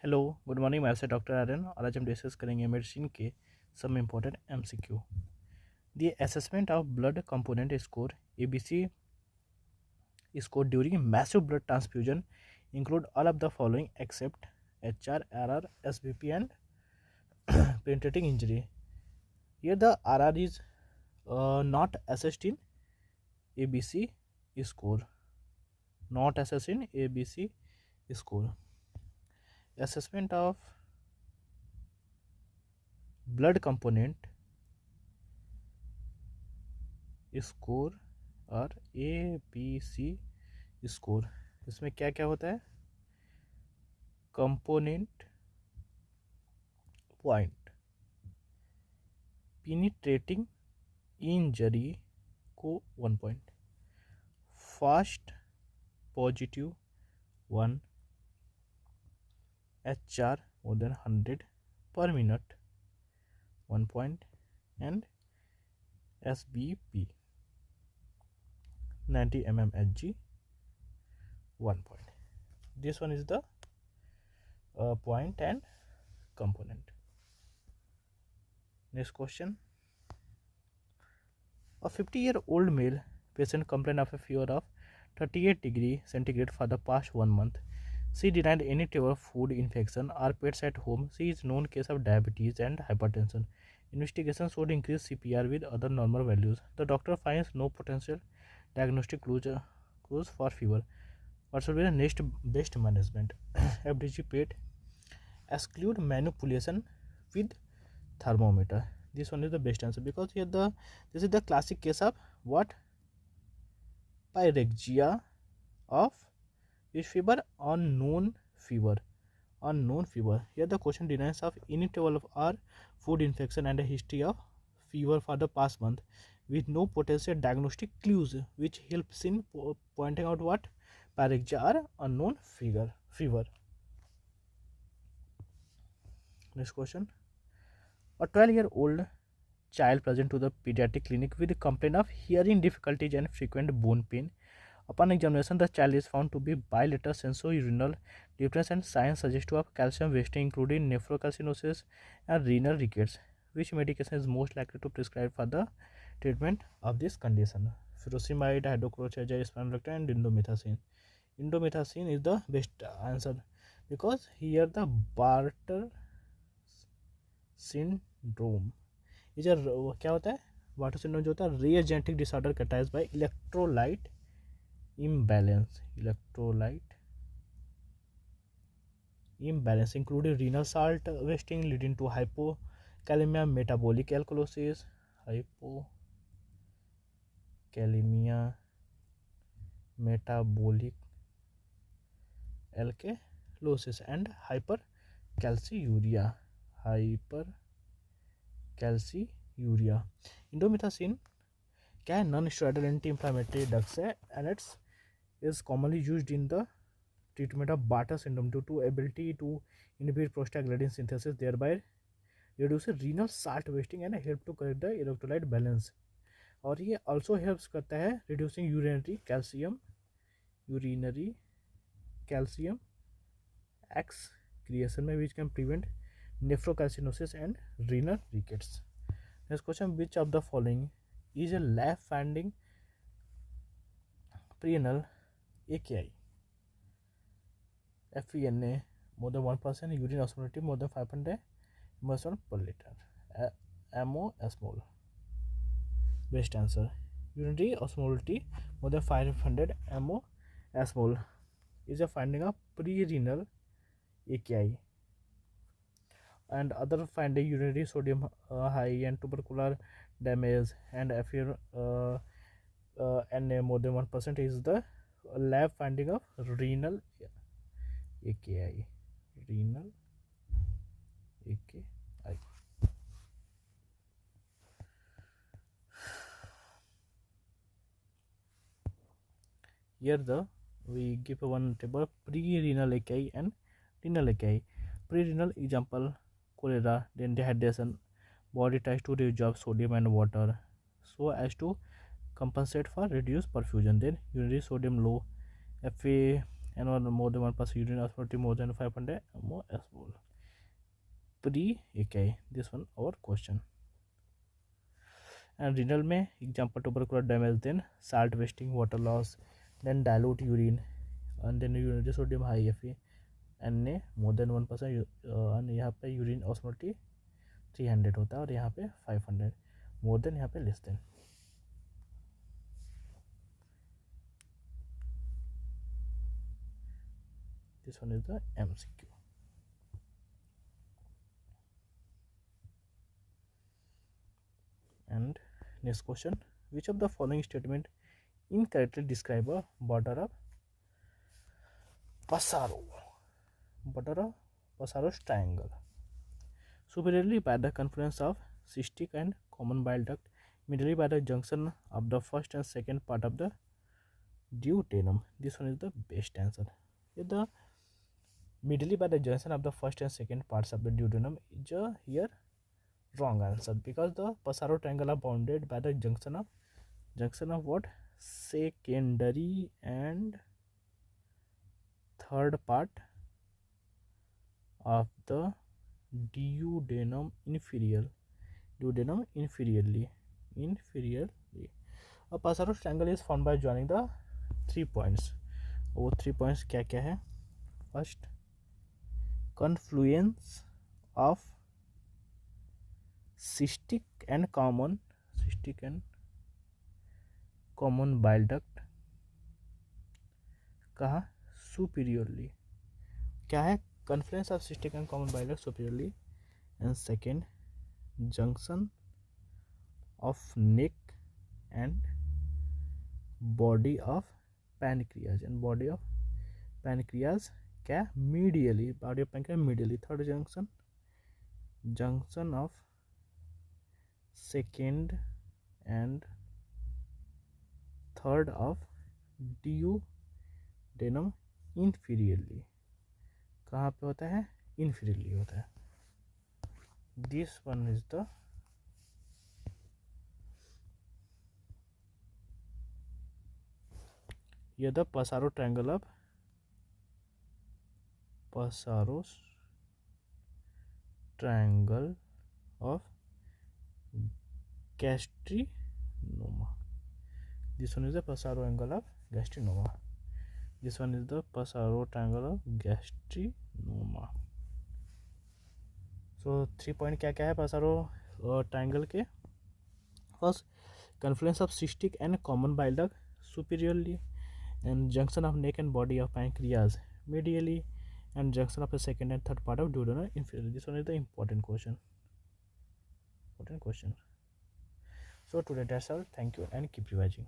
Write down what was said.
Hello good morning. मैं से doctor Aryan और आज हम डिस्कस करेंगे मेडिसिन के some important MCQ. The assessment of blood component score ABC score during massive blood transfusion include all of the following except HR, RR, SBP and penetrating injury. Here the RR is not assessed in ABC score. Not assessed in ABC score. Assessment of blood component score और ABC score, इसमें क्या क्या होता है? Component point, penetrating injury को 1 point, fast positive 1, HR more than 100 per minute 1 point and SBP 90 mmHg 1 point. This one is the point and component. Next question. A 50-year-old male patient complained of a fever of 38 degrees centigrade for the past 1 month. She denied any type of food infection or pets at home. She is known case of diabetes and hypertension. Investigation showed increased CPR with other normal values. The doctor finds no potential diagnostic clues for fever. What should be the next best management? FDG PET. Exclude manipulation with thermometer. This one is the best answer because here this is the classic case of what? Pyrexia of which fever? Unknown fever. Unknown fever. Here the question denies of any level of or food infection and a history of fever for the past month with no potential diagnostic clues which helps in pointing out what? Pyrexia or unknown fever. Next question. A 12-year-old child present to the pediatric clinic with a complaint of hearing difficulties and frequent bone pain. Upon examination, the child is found to be bilateral sensorineural deafness and signs suggestive of calcium wasting, including nephrocalcinosis and renal rickets. Which medication is most likely to prescribe for the treatment of this condition? Furosemide, hydrochlorothiazide, spironolactone, and indomethacin. Indomethacin is the best answer because here the Bartter syndrome is a क्या होता है? Water syndrome जो होता है rare genetic disorder कैटाइज by electrolyte imbalance including renal salt wasting leading to hypokalemia, metabolic alkalosis, metabolic alkalosis and hypercalciuria. Indomethacin क्या है? Non steroidal anti inflammatory drugs है and it's is commonly used in the treatment of Bartter syndrome due to ability to inhibit prostaglandin synthesis, thereby reduce renal salt wasting and help to correct the electrolyte balance. और ये also helps करता है reducing urinary calcium excretion में which can prevent nephrocalcinosis and renal rickets. Next question. Which of the following is a lab-finding prerenal AKI? Fmge more than 1%, urine osmolality more than 500 ml per liter. Mmol. Best answer. Urinary osmolality more than 500 mmol is a finding of prerenal AKI. And other finding urinary sodium high and tubercular damage and Na more than 1% is the lab finding of renal AKI. Here we give one table pre-renal AKI and renal AKI. Pre-renal example cholera, then dehydration, body tries to reabsorb sodium and water so as to compensate for reduced perfusion. Then urinary sodium low, and or more than 1% urine osmolality more than 500 mmol. Pre-AKI, this one our question. And renal में example tubercular damage, then salt wasting, water loss, then dilute urine, and then urinary sodium high Fe, and more than 1%, and यहाँ पे urine osmolality 300 होता है और यहाँ पे 500, more than यहाँ पे less than. This one is the MCQ. And next question, which of the following statement incorrectly describe a border of Passaro triangle? Superiorly by the confluence of cystic and common bile duct, middle by the junction of the first and second part of the duodenum. This one is the best answer. The middle by the junction of the first and second parts of the duodenum is here wrong answer, because the Passaro triangle are bounded by the junction of what? Secondary and third part of the duodenum inferiorly. A Passaro triangle is formed by joining the 3 points. वो 3 points क्या क्या है? First, confluence of cystic and common bile duct. कहाँ? Superiorly. क्या है? Confluence of cystic and common bile duct superiorly. And second, junction of neck and body of pancreas, and body of pancreas क्या? Medially. Body of pancreas medially. Third junction of second and third of duodenum inferiorly. कहाँ पे होता है? Inferiorly होता है. This one is the the Passaro triangle of gastrinoma. This one is the Passaro angle of gastrinoma. This one is the Passaro triangle of gastrinoma. So 3 point क्या क्या है Passaro triangle के? First, confluence of cystic and common bile duct superiorly, and junction of neck and body of pancreas medially, and junction of the second and third part of duodenum inferiorly. This one is the important question. So today that's all. Thank you and keep revising.